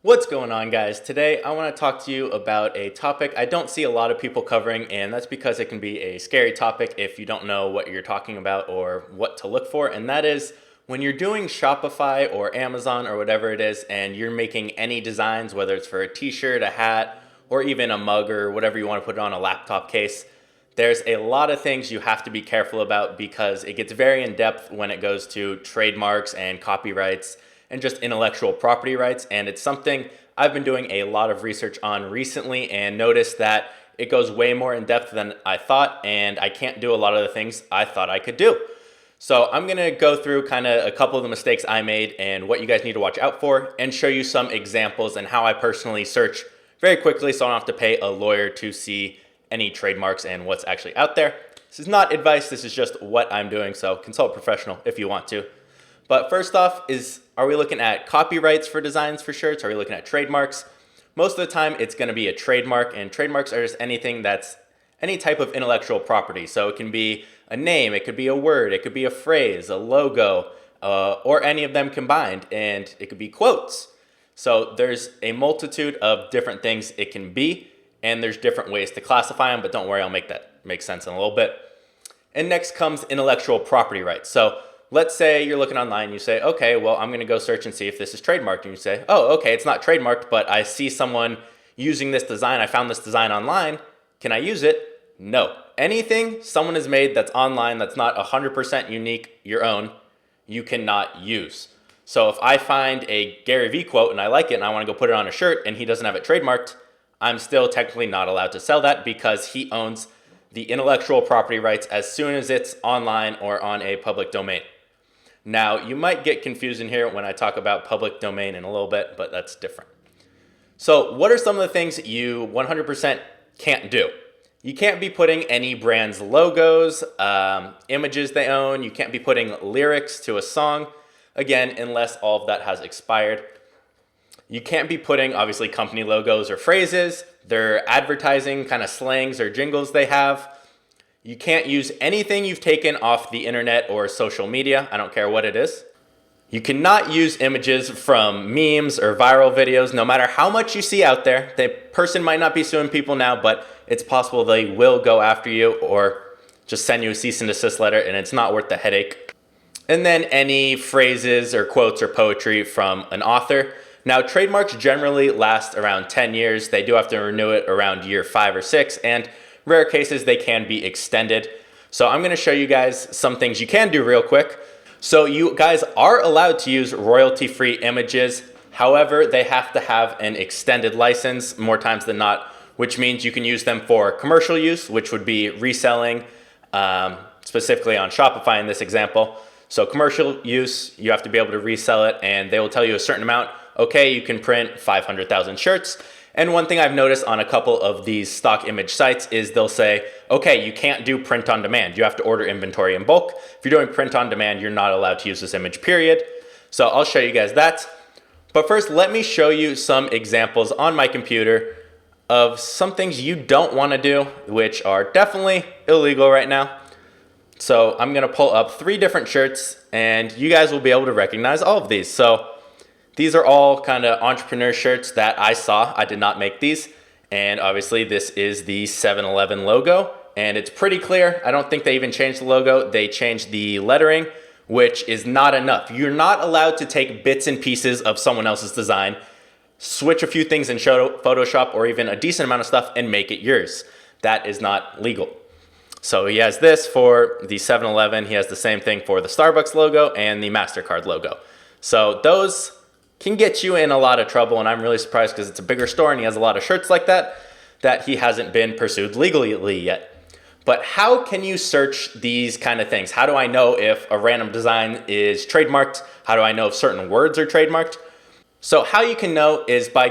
What's going on, guys? Today I want to talk to you about a topic I don't see a lot of people covering, and that's because it can be a scary topic if you don't know what you're talking about or what to look for, and that is when you're doing Shopify or Amazon or whatever it is, and you're making any designs, whether it's for a t-shirt, a hat, or even a mug or whatever you want to put on a laptop case. There's a lot of things you have to be careful about because it gets very in-depth when it goes to trademarks and copyrights and just intellectual property rights. And it's something I've been doing a lot of research on recently and noticed that it goes way more in depth than I thought, and I can't do a lot of the things I thought I could do. So I'm gonna go through kind of a couple of the mistakes I made and what you guys need to watch out for, and show you some examples and how I personally search very quickly so I don't have to pay a lawyer to see any trademarks and what's actually out there. This is not advice, this is just what I'm doing, so consult a professional if you want to. But first off are we looking at copyrights for designs for shirts? Are we looking at trademarks? Most of the time it's gonna be a trademark, and trademarks are just anything that's any type of intellectual property. So it can be a name, it could be a word, it could be a phrase, a logo, or any of them combined, and it could be quotes. So there's a multitude of different things it can be, and there's different ways to classify them, but don't worry, I'll make that make sense in a little bit. And next comes intellectual property rights. So let's say you're looking online, you say, okay, well, I'm gonna go search and see if this is trademarked. And you say, oh, okay, it's not trademarked, but I see someone using this design. I found this design online. Can I use it? No. Anything someone has made that's online that's not 100% unique, your own, you cannot use. So if I find a Gary Vee quote and I like it and I wanna go put it on a shirt and he doesn't have it trademarked, I'm still technically not allowed to sell that because he owns the intellectual property rights as soon as it's online or on a public domain. Now, you might get confused in here when I talk about public domain in a little bit, but that's different. So what are some of the things you 100% can't do? You can't be putting any brand's logos, images they own. You can't be putting lyrics to a song, again, unless all of that has expired. You can't be putting, obviously, company logos or phrases, their advertising kind of slangs or jingles they have. You can't use anything you've taken off the internet or social media. I don't care what it is. You cannot use images from memes or viral videos, no matter how much you see out there. The person might not be suing people now, but it's possible they will go after you or just send you a cease and desist letter, and it's not worth the headache. And then any phrases or quotes or poetry from an author. Now, trademarks generally last around 10 years. They do have to renew it around year 5 or 6, and rare cases, they can be extended. So I'm gonna show you guys some things you can do real quick. So you guys are allowed to use royalty-free images. However, they have to have an extended license more times than not, which means you can use them for commercial use, which would be reselling, specifically on Shopify in this example. So commercial use, you have to be able to resell it, and they will tell you a certain amount. Okay, you can print 500,000 shirts. And one thing I've noticed on a couple of these stock image sites is they'll say, okay, you can't do print on demand. You have to order inventory in bulk. If you're doing print on demand, you're not allowed to use this image, period. So I'll show you guys that. But first, let me show you some examples on my computer of some things you don't want to do, which are definitely illegal right now. So I'm gonna pull up 3 different shirts, and you guys will be able to recognize all of these. So these are all kind of entrepreneur shirts that I saw. I did not make these. And obviously this is the 7-Eleven logo, and it's pretty clear. I don't think they even changed the logo. They changed the lettering, which is not enough. You're not allowed to take bits and pieces of someone else's design, switch a few things in Photoshop or even a decent amount of stuff and make it yours. That is not legal. So he has this for the 7-Eleven. He has the same thing for the Starbucks logo and the MasterCard logo. So those can get you in a lot of trouble, and I'm really surprised because it's a bigger store and he has a lot of shirts like that he hasn't been pursued legally yet. But how can you search these kind of things? How do I know if a random design is trademarked? How do I know if certain words are trademarked? So how you can know is by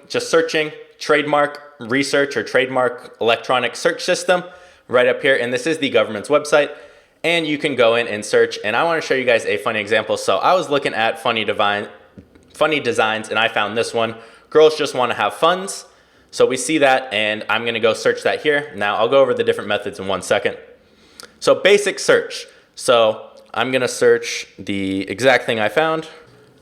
just searching trademark research or trademark electronic search system right up here, and this is the government's website, and you can go in and search. And I want to show you guys a funny example. So I was looking at funny designs, and I found this one. Girls just want to have funds. So we see that, and I'm gonna go search that here. Now I'll go over the different methods in 1 second. So basic search. So I'm gonna search the exact thing I found.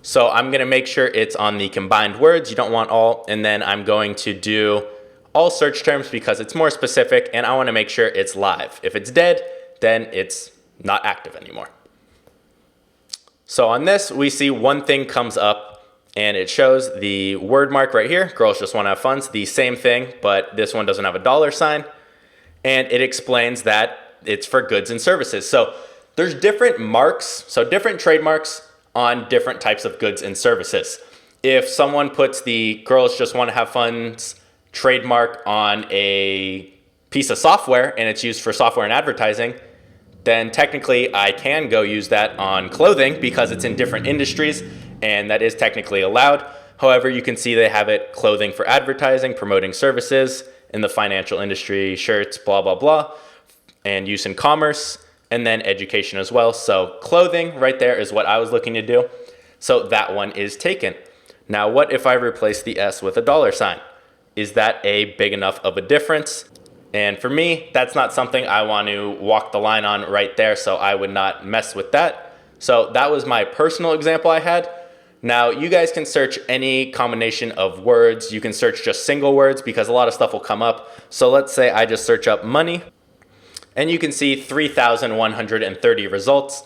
So I'm going to make sure it's on the combined words. You don't want all. And then I'm going to do all search terms because it's more specific and I want to make sure it's live. If it's dead, then it's not active anymore. So on this, we see one thing comes up and it shows the word mark right here. Girls just want to have fun. It's the same thing, but this one doesn't have a dollar sign. And it explains that it's for goods and services. So there's different marks, so different trademarks on different types of goods and services. If someone puts the girls just want to have fun's trademark on a piece of software and it's used for software and advertising, then technically I can go use that on clothing because it's in different industries and that is technically allowed. However, you can see they have it clothing for advertising, promoting services in the financial industry, shirts, blah, blah, blah, and use in commerce, and then education as well. So clothing right there is what I was looking to do. So that one is taken. Now, what if I replace the S with a dollar sign? Is that a big enough of a difference? And for me, that's not something I want to walk the line on right there, so I would not mess with that. So that was my personal example I had. Now, you guys can search any combination of words. You can search just single words because a lot of stuff will come up. So let's say I just search up money, and you can see 3,130 results.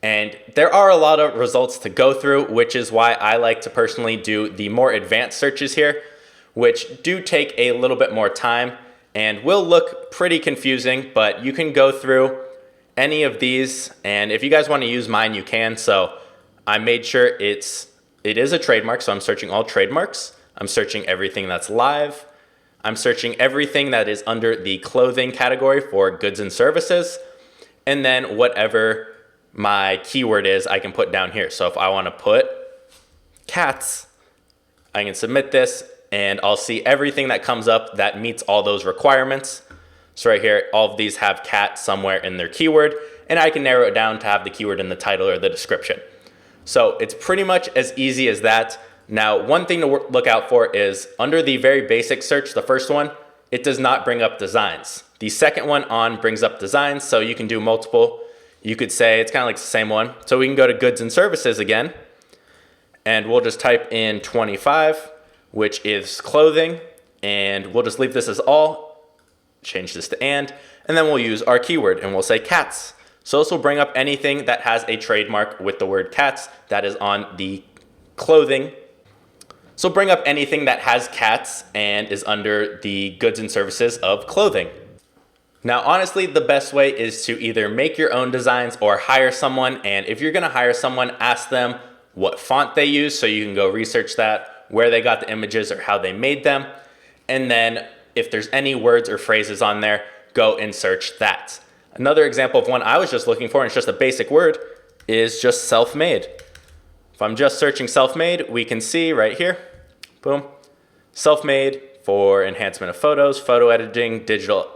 And there are a lot of results to go through, which is why I like to personally do the more advanced searches here, which do take a little bit more time and will look pretty confusing, but you can go through any of these. And if you guys want to use mine, you can. So I made sure it is a trademark. So I'm searching all trademarks. I'm searching everything that's live. I'm searching everything that is under the clothing category for goods and services. And then whatever my keyword is, I can put down here. So if I want to put cats, I can submit this and I'll see everything that comes up that meets all those requirements. So right here, all of these have cat somewhere in their keyword, and I can narrow it down to have the keyword in the title or the description. So it's pretty much as easy as that. Now, one thing to look out for is under the very basic search, the first one, it does not bring up designs. The second one on brings up designs, so you can do multiple. You could say it's kind of like the same one. So we can go to goods and services again, and we'll just type in 25, which is clothing, and we'll just leave this as all, change this to and then we'll use our keyword and we'll say cats. So this will bring up anything that has a trademark with the word cats that is on the clothing. So bring up anything that has cats and is under the goods and services of clothing. Now, honestly, the best way is to either make your own designs or hire someone. And if you're going to hire someone, ask them what font they use so you can go research that, where they got the images or how they made them. And then if there's any words or phrases on there, go and search that. Another example of one I was just looking for, and it's just a basic word, is just self-made. If I'm just searching self-made, we can see right here, boom, self-made for enhancement of photos, photo editing, digital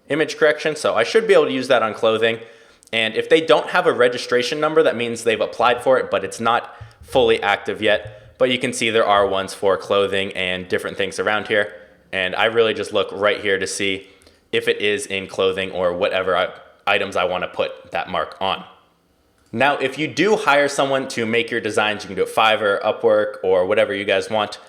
image correction. So I should be able to use that on clothing. And if they don't have a registration number, that means they've applied for it, but it's not fully active yet. But you can see there are ones for clothing and different things around here. And I really just look right here to see if it is in clothing or whatever items I want to put that mark on. Now, if you do hire someone to make your designs, you can do it Fiverr, Upwork, or whatever you guys want.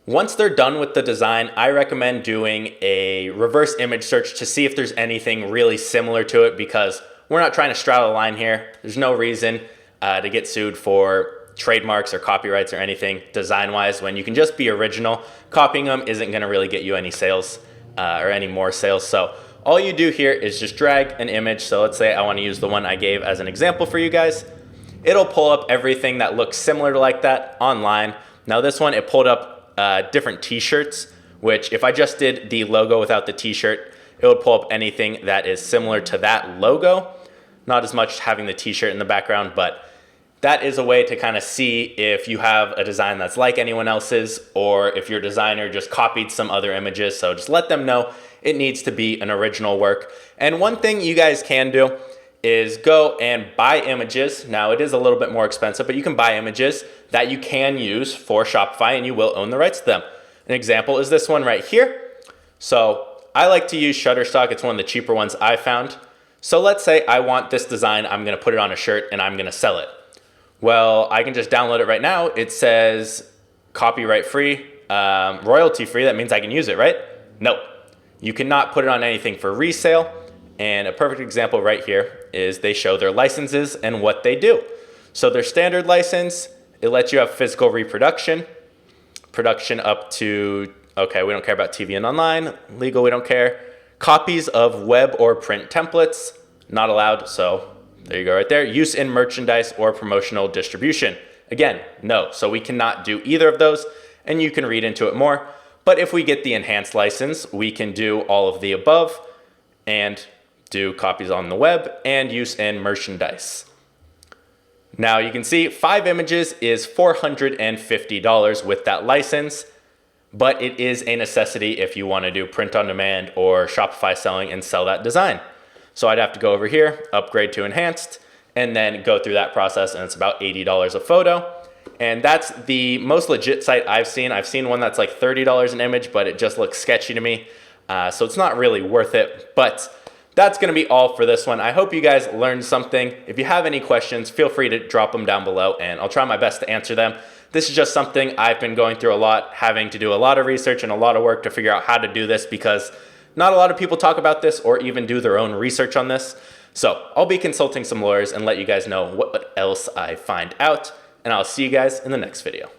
Once they're done with the design, I recommend doing a reverse image search to see if there's anything really similar to it, because we're not trying to straddle a line here. There's no reason to get sued for trademarks or copyrights or anything design-wise when you can just be original. Copying them isn't going to really get you any sales or any more sales. So all you do here is just drag an image. So let's say I want to use the one I gave as an example for you guys. It'll pull up everything that looks similar to like that online. Now this one, it pulled up different t-shirts, which if I just did the logo without the t-shirt, it would pull up anything that is similar to that logo. Not as much having the t-shirt in the background, but that is a way to kind of see if you have a design that's like anyone else's or if your designer just copied some other images. So just let them know it needs to be an original work. And one thing you guys can do is go and buy images. Now it is a little bit more expensive, but you can buy images that you can use for Shopify and you will own the rights to them. An example is this one right here. So I like to use Shutterstock. It's one of the cheaper ones I found. So let's say I want this design, I'm gonna put it on a shirt and I'm gonna sell it. Well, I can just download it right now. It says copyright free, royalty free. That means I can use it, right? No, you cannot put it on anything for resale. And a perfect example right here is they show their licenses and what they do. So their standard license, it lets you have physical reproduction, production up to, okay, we don't care about TV and online, legal, we don't care. Copies of web or print templates, not allowed, so there you go right there. Use in merchandise or promotional distribution. Again, no, so we cannot do either of those, and you can read into it more. But if we get the enhanced license, we can do all of the above and do copies on the web and use in merchandise. Now you can see 5 images is $450 with that license, but it is a necessity if you want to do print on demand or Shopify selling and sell that design. So I'd have to go over here, upgrade to enhanced, and then go through that process, and it's about $80 a photo. And that's the most legit site I've seen. I've seen one that's like $30 an image, but it just looks sketchy to me. So it's not really worth it, but that's gonna be all for this one. I hope you guys learned something. If you have any questions, feel free to drop them down below and I'll try my best to answer them. This is just something I've been going through a lot, having to do a lot of research and a lot of work to figure out how to do this because not a lot of people talk about this or even do their own research on this. So I'll be consulting some lawyers and let you guys know what else I find out, and I'll see you guys in the next video.